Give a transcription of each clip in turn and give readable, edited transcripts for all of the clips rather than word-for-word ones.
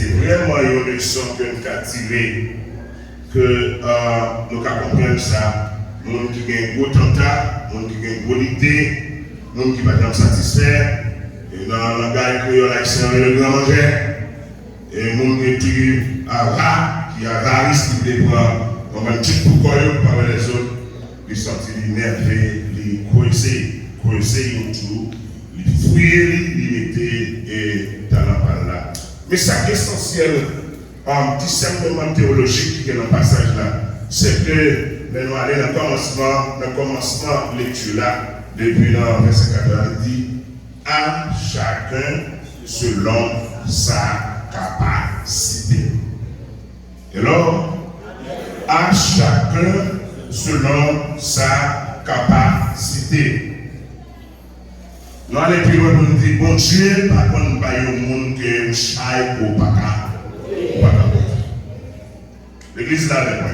c'est vraiment une leçon que nous avons tirée, que nous avons compris ça. Nous avons qui ont un gros tentat, nous avons qui ont une bonne idée, nous avons qui ne sont pas satisfaits. Et dans le langage créole haïtien, le grand manger, et nous avons qui a rat, qui a rarisme, qui les prend comme un petit coup par les autres, ils sont énervés, ils coincés, autour, ils fouillent, ils mettaient dans la parole là. Mais ça qui est essentiel en discernement théologique qui est dans le passage là, c'est que nous allons dans le commencement de lecture là, depuis le verset 14, il dit à chacun selon sa capacité. Et alors, à chacun selon sa capacité. Nous allons plus loin pour nous dire, bon Dieu, par contre, nous avons un monde qui est chaille pour pas. L'église là avec moi.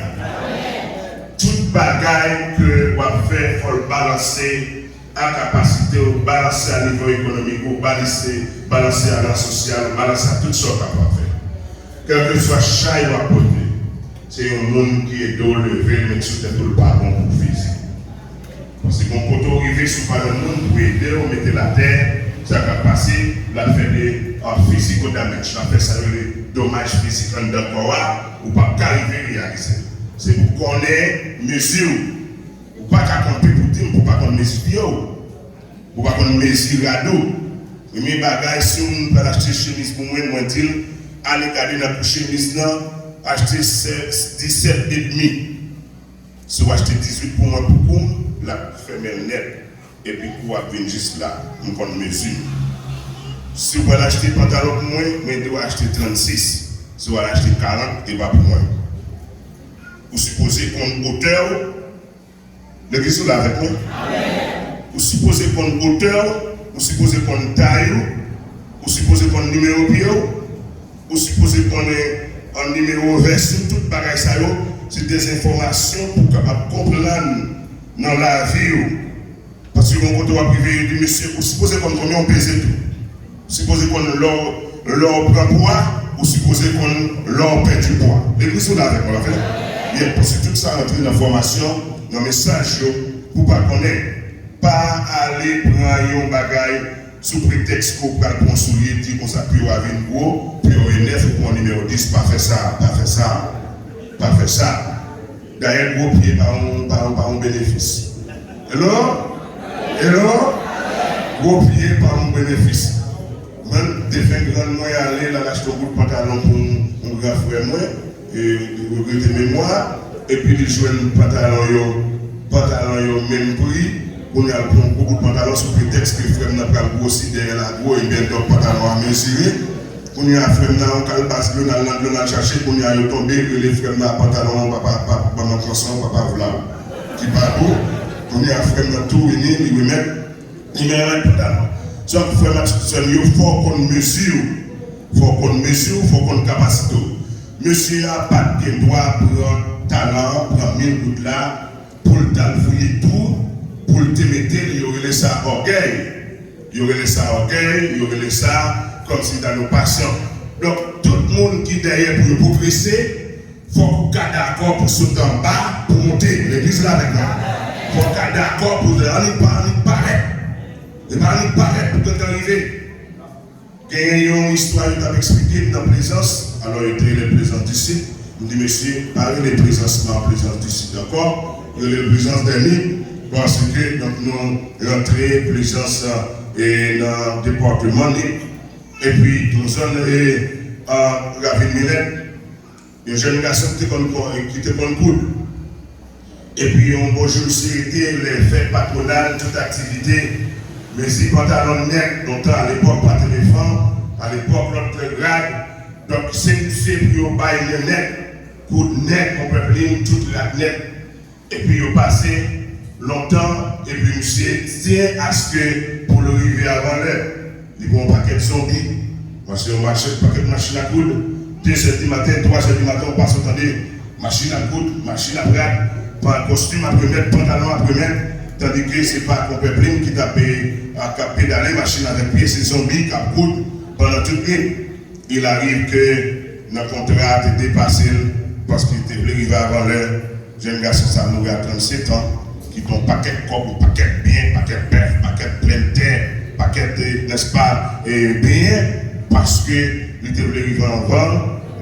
Toute bagaille que vous faites, il faut le balancer à capacité, balancer à niveau économique, balancer à la sociale, balancer à toutes sortes de faire. Quel que soit chaille ou à côté, c'est un monde qui est dos levé, mais tout est tout le pas bon pour physique. Parce que quand on arrive sur le monde, pour aider, on mettait la terre, ça va passer, la fait des physiques damage, la fait ça des dommages physiques en d'accord, ou pas qu'arriver à réaliser. C'est pour qu'on ait mesure, ou pas qu'à compter pour dire, pour pas qu'on mesure, ou pas qu'on mesure à dos. Mais bagaille, si on peut acheter chemise pour moi, dit, allez garder dans la chemise là, acheter 17,5. Si vous achetez 18 pour moi, pour la fermer net, et puis vous venir juste là, on prend mesure. Si vous achetez pantalon pour moi, vous devez acheter 36. Si vous achetez 40, et pas pour moi. Vous supposez qu'on hauteur, l'église là avec moi. Vous supposez qu'on hauteur, vous supposez qu'on taille, vous supposez qu'on numéro pied, vous supposez qu'on est en numéro version, toute bagaille ça, c'est des informations pour capable comprendre dans la vie. Parce que quand on va priver du monsieur, vous supposez qu'on combien on pèse tout. Vous supposez qu'on l'or prend poids, vous supposez qu'on l'or perd du poids. L'église là avec moi, bien, parce que tout ça entre dans la formation, dans le message, pour ne pas connaître. Pas aller prendre un bagaille sous prétexte qu'on va construire, dire qu'on s'appuie à une gros, puis on est 9 pour un numéro 10, pas faire ça, pas faire ça, pas faire ça. D'ailleurs, gros pied par un bénéfice. Alors, gros pied par un bénéfice. Même des fins grands moyens aller là, acheter un bout de pantalon pour un grand frère, moi, et regretter mémoire, et puis de jouer un pantalon même prix. On a beaucoup de pantalons sous prétexte que le frère n'a pas grossi derrière la gros et bien d'autres pantalons à mesurer. On a un frère n'a pas calbasse, on a cherché, on a tombé, que les frères n'a pas pantalon, papa, papa, voilà. Qui part tout. On a un frère n'a tout, il met un pantalon. Donc, frère, il faut qu'on mesure, il faut qu'on capacite. Monsieur n'a pas de droit pour talent, pour 1000 gouttes là, pour le fouiller tout. Pour le mettre, il y aurait ça orgueil. Il y aurait ça orgueil, il y aurait ça comme si dans nos patients. Donc, tout le monde qui est derrière pour progresser, il faut qu'on soit d'accord pour sauter en bas, pour monter. L'église là avec moi. Il faut qu'on soit d'accord pour aller paraître. Et paraître pour quand arriver. Il y a une histoire qui t'a expliqué dans la présence. Alors, il était les présences d'ici. Il dit, monsieur, parlez les présences dans la présence d'ici. D'accord? Il y a les présences d'Annie. Parce que donc, nous rentrons présence dans le département et puis dans la zone de la ville Millet, une jeune garçon qui était dans le coude. Et puis un beau jour, c'était les fêtes patronales, toute activité, mais si pantalon net, longtemps à l'époque pas téléphone, à l'époque l'autre grade, donc c'est pour bailler le net, coude net, on peut plier toute la net, et puis il passé longtemps, et puis monsieur tient à ce que pour le arriver avant l'heure, il prend un paquet de zombies, parce qu'on marche un paquet de machines à coudre, 2h du matin, 3h du matin, on passe au temps de machine à coudre, machine à bras, pas costume après mettre, pantalon après mettre, tandis que ce n'est pas un peuple qui t'a pédalé, machine avec pied, c'est zombies qui coudre pendant toute nuit. il arrive que notre contrat a été dépassé parce qu'il était arrivé avant l'heure. Jeune garçon, ça mourit à 37 ans, qui ont un paquet de corps, un paquet de biens, un paquet de bœuf, un paquet de plein de terre, un paquet de, n'est-ce pas, et biens, parce qu'il était arrivé avant,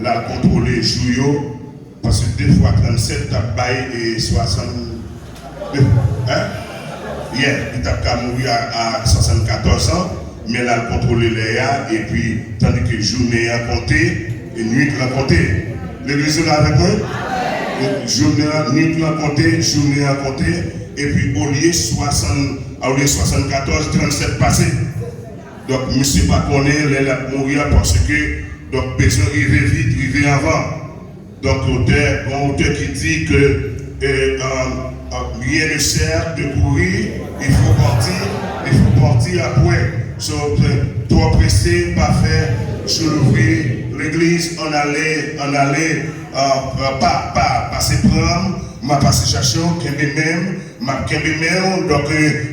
là, contrôler Jouyo, parce que 2 fois 37, tu as baillé et 60. Hein? Hier, il a mouru à 74 ans, mais là, il contrôlé les gars, et puis, tandis que journée a compté, et nuit a compté. L'église est là avec moi? Nuit a compté, journée a compté, et puis au lieu 74, 37 passé. Donc, je ne sais pas qu'on est là mourir parce que, donc, besoin d'arriver vite, arriver avant. Donc, un auteur qui dit que rien ne sert de courir, il faut partir après. Trop pressé, pas faire, je l'ouvrir l'église, on allait, pas passer prendre, m'a passé chercher, donc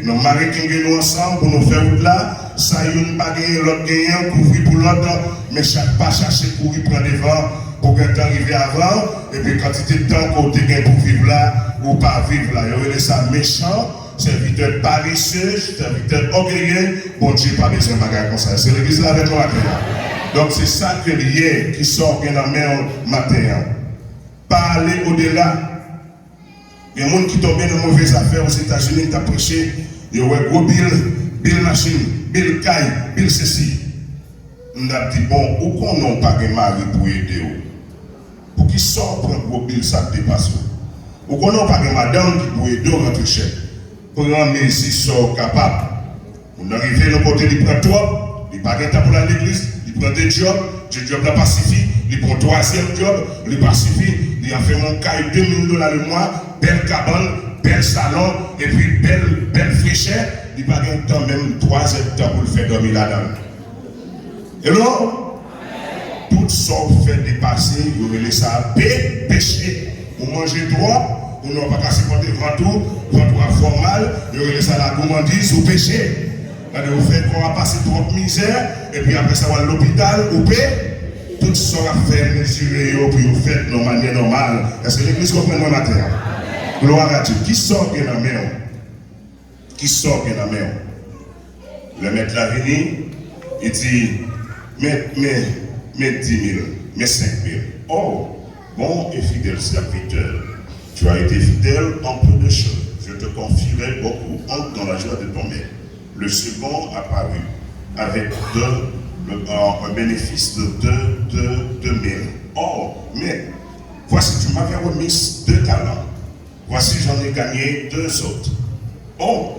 nos maris qui nous ensemble pour nous faire route là, ça y est, pas gagner l'autre gagnant, couvrir pour l'autre, mais chaque pas chercher courir prendre devant pour qu'un temps arrive avant, et puis quand il était temps qu'on était pour vivre là, ou pas vivre là, il y aurait ça méchant. Serviteur paresseux, serviteur orgueilleux, bon Dieu, pas besoin de bagarre comme ça. C'est l'église là avec moi. Donc c'est ça que l'hier qui sort bien en main matin. Pas aller au-delà. Il y a des gens qui tombent dans mauvaises affaires aux États-Unis, qui ont prêché, il y a gros bill machine, bill caille, bill ceci. On a dit, bon, où qu'on n'a pas de mari pour aider? Pour qui sort pour un gros bill, ça dépasse. Où qu'on n'a pas de madame qui pour aider rentrer cher. Pour un messie sort capable. On arrive de côté, il prend toi, il pas de temps pour l'église, il prend des jobs la pacifie, il prend 3e job, il pacifie, il a fait mon caille $2 000 le mois, belle cabane, bel salon, et puis belle fraîcheur, il n'a pas de temps, même 3e temps pour le faire dormir là-dedans. Et non? Tout ça fait dépasser, vous laissez ça péché. Vous mangez droit. On n'a pas qu'à se porter ventoux formal, il y aurait ça la gourmandise ou péché. Vous faites qu'on va passer trop de misère, et puis après ça va à l'hôpital, ou paix. Tout ça va faire mesurer, puis vous faites de manière normale. Est-ce que l'église comprend moi matin? Gloire à Dieu. Qui sort bien la main? Qui sort bien la main? Le maître l'a venu, il dit, mais 10 000, mais 5 000. Oh, bon et fidèle serviteur. Tu as été fidèle en peu de choses. Je te confierai beaucoup. Entre dans la joie de ton maître. Le second apparut avec un bénéfice de 2 000. Oh, mais voici, tu m'avais remis 2 talents. Voici, j'en ai gagné 2 autres. Oh,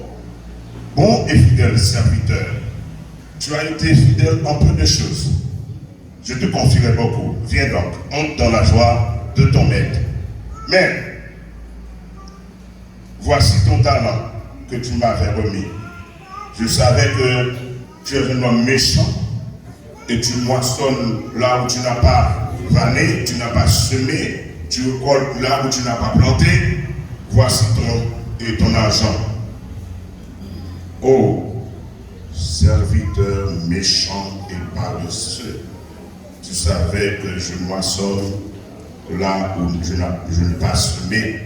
bon et fidèle serviteur. Tu as été fidèle en peu de choses. Je te confierai beaucoup. Viens donc, entre dans la joie de ton maître. Mais voici ton talent que tu m'avais remis. Je savais que tu es un homme méchant et tu moissonnes là où tu n'as pas vanné, tu n'as pas semé, tu récoltes là où tu n'as pas planté. Voici ton argent. Oh, serviteur méchant et paresseux, tu savais que je moissonne là où je n'ai pas semé.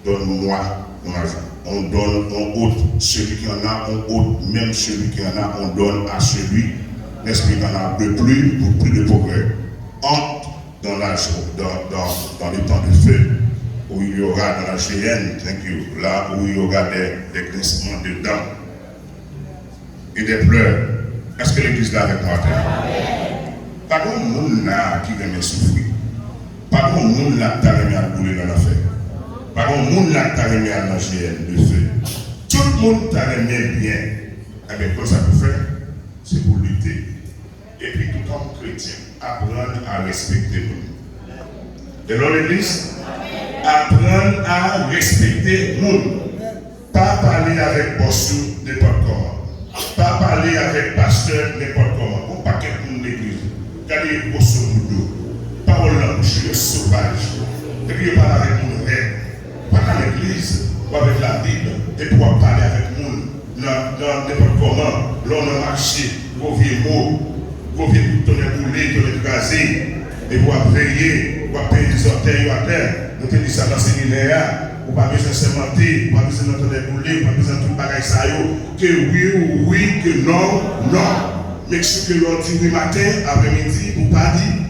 Donne-moi mon argent. On donne, on ôte celui qui en a, on ôte même celui qui en a, on donne à celui, l'esprit qui en a de plus pour plus de progrès. Entre dans les temps de feu, où il y aura dans la géhenne, là où il y aura des grincements de dents et des pleurs. Est-ce que l'église est avec moi? Pas de monde là qui aime souffrir. Pas de monde là qui aime bouler dans l'affaire. Par contre, le monde t'a remis à manger de feu. Tout le monde t'a remis bien. Eh bien, quoi ça peut faire? C'est pour lutter. Et puis, tout comme chrétien, apprendre à respecter nous. Et dans l'église, apprendre à respecter nous. Pas parler avec bossou n'importe comment. Pas parler avec pasteur n'importe comment. Ou pas quelqu'un de l'église. Regardez bossou nous. Parole langue sauvage. Et puis, parle avec nous. Pas dans l'église, ou avec la Bible, et pouvoir parler avec nous dans n'importe comment, l'on a marché, vos vieux mots, qu'on vient pour ton ébouler, ton écraser, et pour veiller, pour payer des orteils à terre. Nous te dit ça dans le séminaire, ou pas besoin de s'inventer, ou pas besoin d'entendre ébouler, ou pas besoin de tout bagaille ça, que oui ou oui, que non, non. Mais ce que l'on dit oui matin, après-midi, ou pas dit.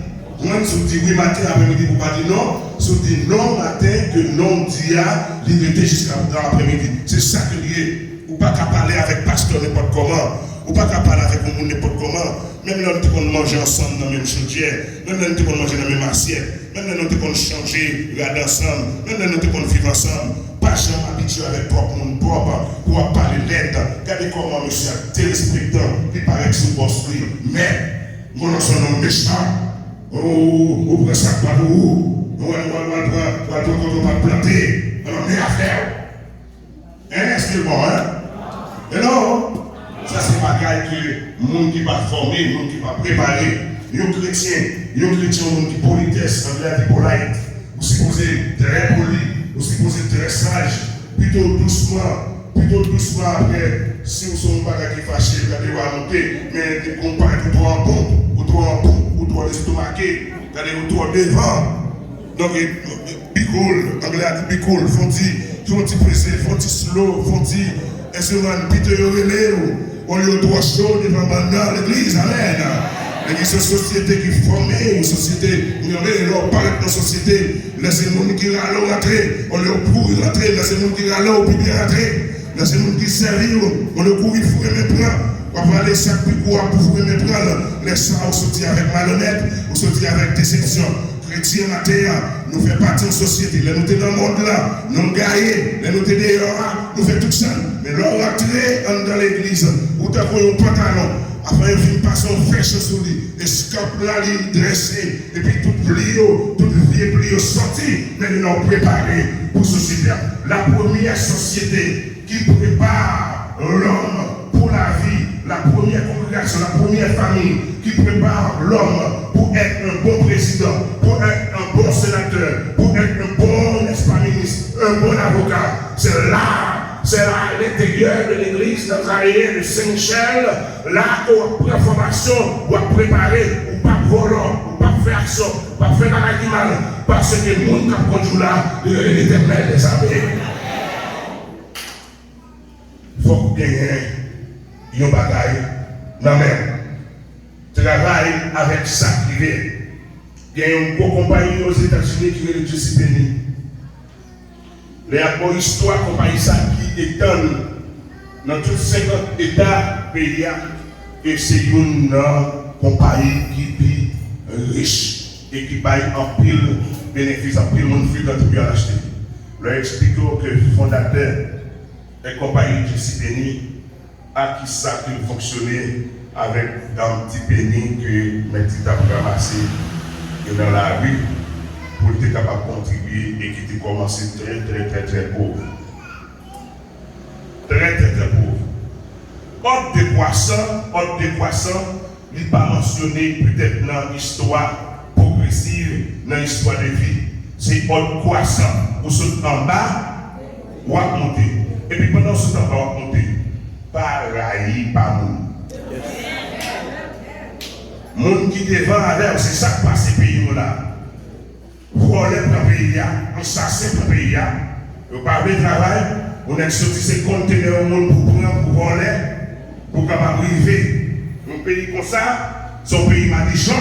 Moi, si on dit oui matin, après-midi, ou pas dit non. Si on dit non matin, que non dit à liberté jusqu'à l'après-midi. C'est ça que lié. Ou pas qu'à parler avec pasteur n'importe comment. Ou pas qu'à parler avec un monde n'importe comment. Même là, nous devons manger ensemble dans la même chaudière. Même là, nous devons manger dans la même assiette. Même là, nous devons changer, regarder ensemble. Même là, nous devons vivre ensemble. Pas jamais habitué avec propre monde propre pour parler l'aide. Regardez comment monsieur a téléspectant, il paraît que c'est bon lui. Mais, mon nom son nom méchant. Oh, prend ça par où? On va pas planter. Alors, mais affaire. Est-ce que c'est bon, hein? Et non, ça c'est pas bagaille que le monde qui va former, le monde qui va préparer. Les chrétiens, le monde qui politesse, anglais qui polite. Vous supposez très poli, vous supposez très sage, plutôt doucement après, si vous sont pas qui fâché, vous allez voir monter, mais comparez vous trois en pompe, vous trois estomaqués, vous allez vous trois devant. Donc, be cool, anglais a dit be cool, font-ils pressé, font-ils slow, font-ils, est-ce que man, Peter Yorele, on lui a droit chaud devant l'église, amen. L'église, c'est une société qui est formée, une société, on parle de société, laissez les gens qui râlent rentrer, on leur court rentrer, laissez les gens qui râlent, on peut bien rentrer, laissez les gens qui servent, on leur court, il faut aimer prendre. On va aller chaque plus pour vous aimer prendre, laissez on sortir avec malhonnête, on sortir avec déception. Chrétien matin, nous faisons partie de la société, nous sommes dans le monde là, nous gagnons, nous sommes dehors, nous faisons tout ça. Mais là, on rentre dans l'église, où tu as un pantalon, après il passe un fèche sur lui, et scope là, il dressé, et puis tout plio, tout vieux plio sorti, mais nous sommes préparés pour la société. La première société qui prépare l'homme pour la vie, la première congrégation, la première famille qui prépare l'homme pour être un bon président, pour être un bon sénateur, pour être un bon ministre, un bon avocat. C'est là à l'intérieur de l'église nazarienne de Saint-Michel, là où la formation doit préparer, ou pas volant, ou pas faire action, ou pas faire la mal, parce que le monde qui a conduit là, l'éternel des armées. Il faut gagner un bagaille dans la main. Travaille avec ça qui vient. Il y a une bonne compagnie aux États-Unis qui est le Jesse Penny. Il y a une bonne histoire compagnie ça qui étonne dans tous 50 États pays et c'est une compagnie qui est riche et qui paye en pile bénéfice, en pile monde fait dans tout bien acheter. Je leur explique que le fondateur de la compagnie Jesse Penny a qui ça qui fonctionnait avec un petit penny que mes petits ont ramassé dans la rue pour être capable de contribuer et qui était commencé très pauvre. Très pauvre. Hôte de croissant, il n'est pas mentionné peut-être dans l'histoire progressive, dans l'histoire de vie. C'est hôte croissant. Vous sautez en bas, ou à monter. Et puis pendant ce temps, on va monter. Pas raï, pas moun. Moun qui devant avec, c'est ça qui passe ces pays là. Voler pour le pays, on s'assied pour le pays. On parle de travail, on a sorti ces conteneurs au monde pour prendre, pour voler, pour capable arriver. Un pays comme ça, son pays m'a dit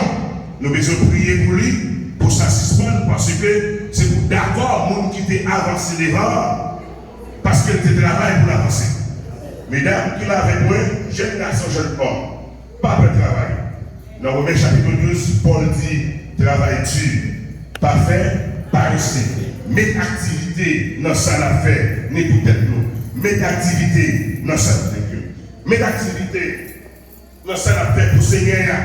nous devons prier pour lui, pour s'assister, parce que c'est pour d'accord, moun qui était avancé devant, parce qu'il était travail pour l'avancer. Mesdames, qui l'a avec moi, jeune garçon, jeune homme, pas de travail. Dans Romains chapitre 12, Paul dit, travail dur, pas fait, pas rester. Mets activité dans ça la fait, ni peut-être nous. Mets activité dans ça la fait. Mets activité dans ça la fait pour Seigneur,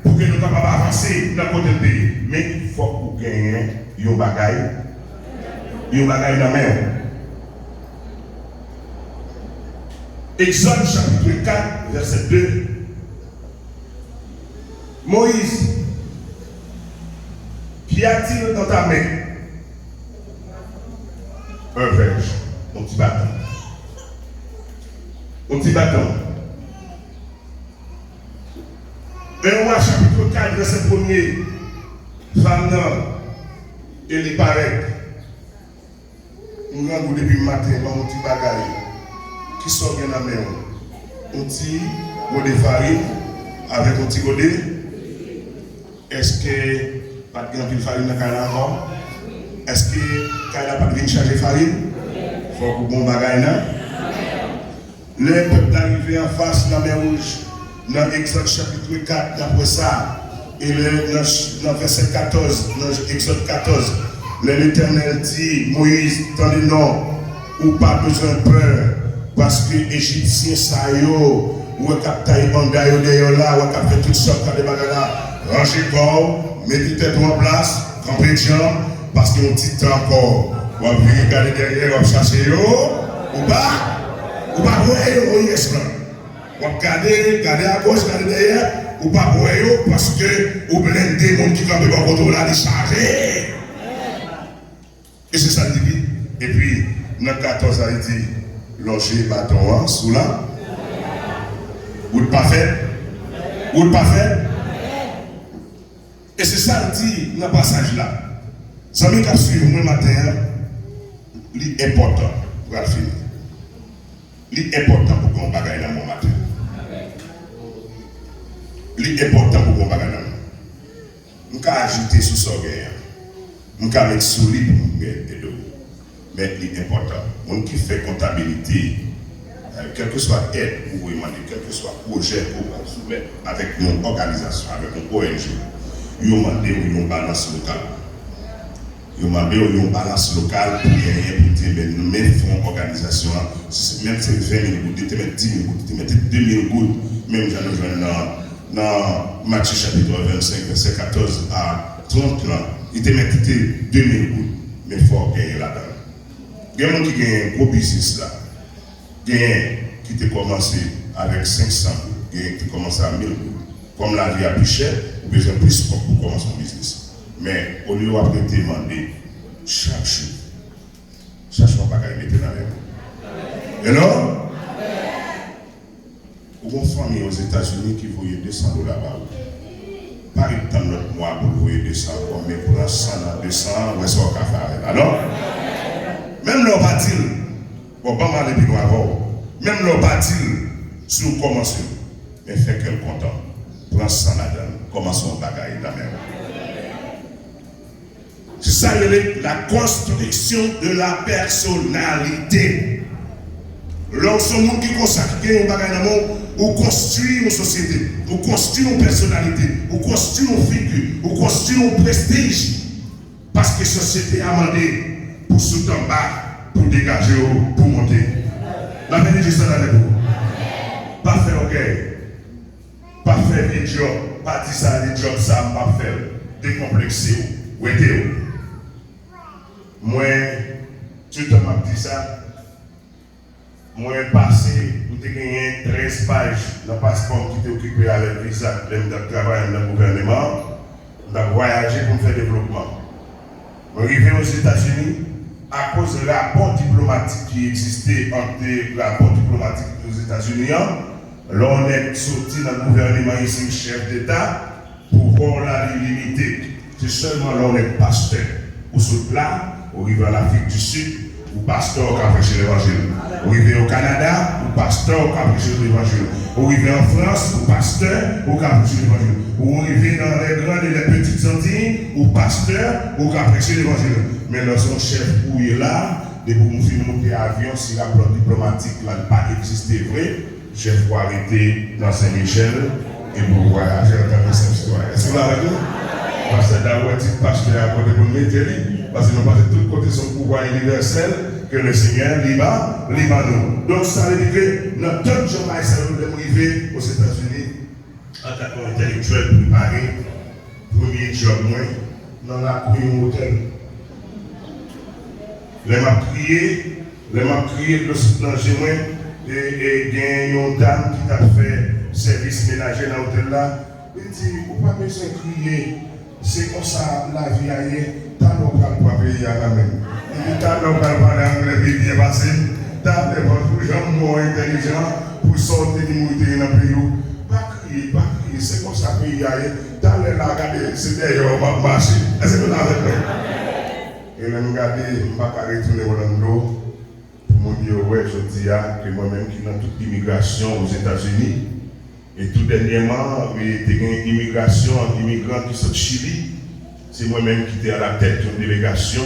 pour que nous puissions avancer dans le côté de pays. Mais il faut pour gagner, il y a un bagaille dans la main. Exode chapitre 4, verset 2. Moïse, qu'y a-t-il dans ta main? Un verge, un petit bâton. Un petit bâton. 1 roi chapitre 4, verset 1er. Femme et les paraît. Nous avons depuis le matin, un petit bagage qui sort bien à la main. Un petit godé de farine avec un petit godé. Est-ce que pas de grande farine dans le encore? Est-ce que quand n'a pas de charger farine? Il faut que bon bagage. Le peuple arrivé en face de la mer Rouge, dans Exode chapitre 4, d'après ça, et dans verset 14, dans Exode 14, l'Éternel dit, Moïse, tendez non, ou pas besoin de peur, parce que les Égyptiens, ça y est, ou captaient banda yo d'ailleurs là, ou captaient toutes sortes de bagages là, rangez corps, mettez tête en place, campez de jambes, parce qu'il y a un petit temps encore, ou après regarder derrière, ou chercher yo, ou pas voir yo, yes là. Ou regarder à gauche, regarder derrière, ou pas voir yo, parce que ou blende des gens qui campent dans le là, les charger. Et c'est ça le dit. Et puis, dans 14, il dit, longer bâton sous là. Ou de pas fait. Ou de pas fait. Et c'est ça le dit dans le passage là. Ça m'a dit suivre moi matin, c'est important pour le finir. C'est important pour qu'on bagaille dans mon matin. C'est important pour qu'on bagaille dans mon. Je peux ajouter sous ce gain. Je peux mettre sous lui pour me gagner de l'eau. Mais c'est important. Les gens qui font comptabilité, quel que soit l'aide pour vous demander, quel que soit projet pour vous soumettre avec une organisation, avec une ONG, ils ont demandé une balance locale. Ils ont demandé une balance locale pour gagner, pour dire, nous mettons une organisation, même si c'est 20 000 gouttes, tu mets 10 000 gouttes, tu mets 2 000 gouttes, même dans Matthieu chapitre 25, verset 14 à 30, il te met 2 000 gouttes, mais il faut gagner là-dedans. Il y a des gens qui ont un gros business là. Il y a qui ont commencé avec 500 gouttes, il y a qui ont commencé à 1000 gouttes. Comme la vie a plus cher, vous avez besoin de plus pour commencer un business. Mais au lieu de demander chaque chose, chaque fois pas qu'à mettre dans la main. Et non? Vous avez une famille aux États-Unis qui voyait 200 $ par mois. Pas de temps notre mois pour voyer 200, mais pour un 100 à 200, vous avez un café. Alors? Même leur bâtil, bon, pas mal de plus avant, même leur bâtil, si nous commençons, mais fait qu'elle content. Prends 100 là-dedans, commençons à bagailler la même. C'est ça la construction de la personnalité. Lorsque monde qui consacre un bagage ou construit une société, ou construit une personnalité, ou construit une figure, ou construit un prestige. Parce que la société a demandé pour sauter en bas, pour dégager, pour monter. La bénédiction avec vous. Pas faire ok. Pas faire des jobs, pas dire ça, des jobs, ça, pas faire. Décomplexer. Où êtes-vous? Moi, tout le monde m'a dit ça. Moi, passé, vous avez gagné 13 pages dans le passeport qui était occupé avec le visa, de travail dans le gouvernement. Je vais voyager pour faire développement. Je suis arrivé aux États-Unis à cause de rapport diplomatique qui existait entre les rapports diplomatiques aux États-Unis. Là, on est sorti dans le gouvernement ici, chef d'État, pour voir la limité. C'est seulement là on est pasteur. Ou sur là, on arrive à l'Afrique du Sud, ou pasteur qui a prêché l'évangile. On arrive au Canada, ou pasteur qui a prêché l'évangile. On arrive en France, ou pasteur qui a prêché l'évangile. Ou arrive dans les grandes et les petites Antilles, ou pasteur qui a prêché l'évangile. Mais là, son chef où il est là, dès que nous finissons monter avion, si la plan diplomatique n'a pas existé vrai, chef pour arrêter dans Saint-Michel et pour voyager à travers cette histoire. Est-ce que vous l'avez dit? Parce que d'abord, il pasteur à côté pour mettre, parce que nous passons de tous côtés son pouvoir universel que le Seigneur liba nous. Donc ça veut dire que notre temps de travail, ça nous arriver aux États-Unis en tant qu'intellectuel préparé, premier job moins, dans la cour hôtel. Les m'a crié de l'hospitalier moins, et il y a une dame qui a fait service ménager dans l'hôtel là. Il dit, vous n'avez pas besoin de crier. C'est comme ça la vie ailleurs, t'as l'eau pas payer à la même. T'as l'eau pas parler anglais bien passé, t'as des gens moins intelligents pour sortir de l'immunité dans le pays. Pas crier, pays, c'est comme ça que pays a dans les là, regardez, c'est d'ailleurs, on va marcher. Est-ce que vous avez fait? Et là, regardez, je ne vais pas retourner au Orlando pour me dire, ouais, je dis que moi-même qui dans toute immigration aux États-Unis, et tout dernièrement, il y a une immigration, immigrants qui sont de Chili. C'est moi-même qui étais à la tête d'une délégation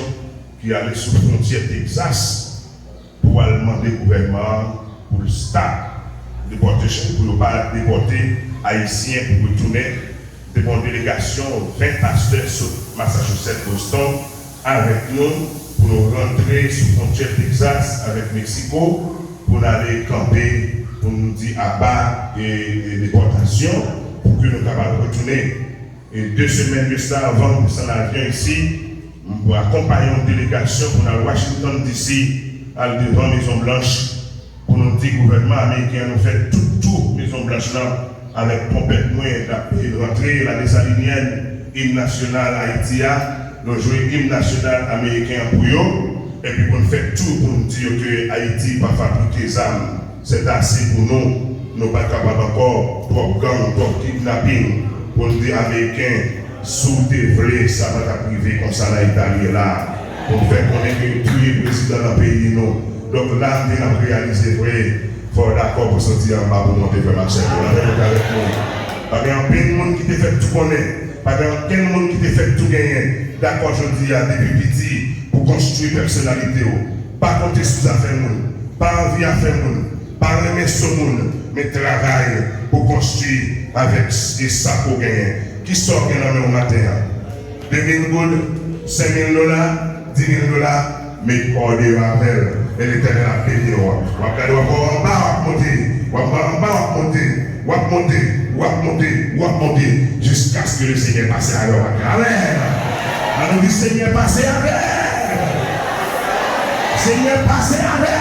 qui allait sur la frontière Texas pour aller demander au gouvernement pour le stade de déportation, pour ne pas déporter Haïtiens pour retourner devant une délégation, 20 pasteurs sur Massachusetts, Boston, avec nous, pour nous rentrer sur la frontière Texas avec Mexico, pour aller camper, pour nous dire à bas et déportation, pour que nous soyons capables de retourner. Et 2 semaines de ça, avant de s'en aller ici, pour accompagner une délégation pour aller à Washington DC, à devant Maison Blanche, pour nous dire que le gouvernement américain nous fait tout Maison Blanche là, avec pompette moins, la rentrée, la désalinienne, hymne national Haïti, nous jouons hymne national américain pour eux, et puis pour nous faire tout pour nous dire que Haïti va fabriquer des armes. C'est assez pour nous, nous ne sommes pas capables encore, trop gang, trop kidnapping, pour nous dire américains, sous des vrais, ça va priver comme ça l'Italie là, pour faire connaître que tous les présidents dans le pays. Nous. Donc là, nous avons réalisé vrai, il faut d'accord pour sortir en bas pour monter vers Marseille. Parce qu'il y a plein de monde qui te fait tout connaître, parce qu'il y a plein de monde qui te fait tout gagner. D'accord, je dis à des petits pour construire personnalité, pas compter sous affaires, pas envie à faire, pas remettre sur le monde, mais travailler pour construire avec des sacs pour gagner. Qui sort dans le matin? 2 000 gouttes, 5 000 $, 10 000 $, mais pour les rappels, et l'Éternel a payé. On va regarder encore en bas, on va monter, jusqu'à ce que le Seigneur passe à l'heure. Amen. Alors le Seigneur passe avec. Seigneur passe avec.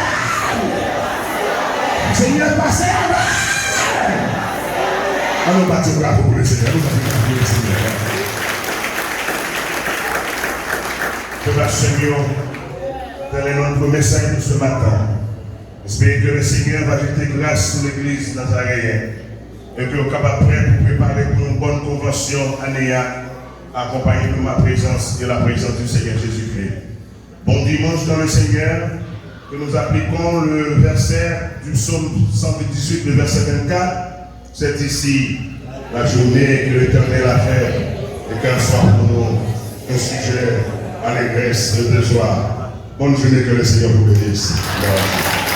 Seigneur passe avec. Alors battez bravo pour le Seigneur. Que la Seigneur, tel est notre message de ce matin. J'espère que le Seigneur va jeter grâce sur l'église nazaréenne et que nous sommes prêts pour préparer pour une bonne convention anéa, accompagnée de ma présence et la présence du Seigneur Jésus-Christ. Bon dimanche dans le Seigneur, que nous appliquons le verset du psaume 118, le verset 24. C'est ici la journée que l'Éternel a faite et qu'elle soit pour nous un sujet allégresse et de joie. Bonne journée, que le Seigneur vous bénisse. Merci.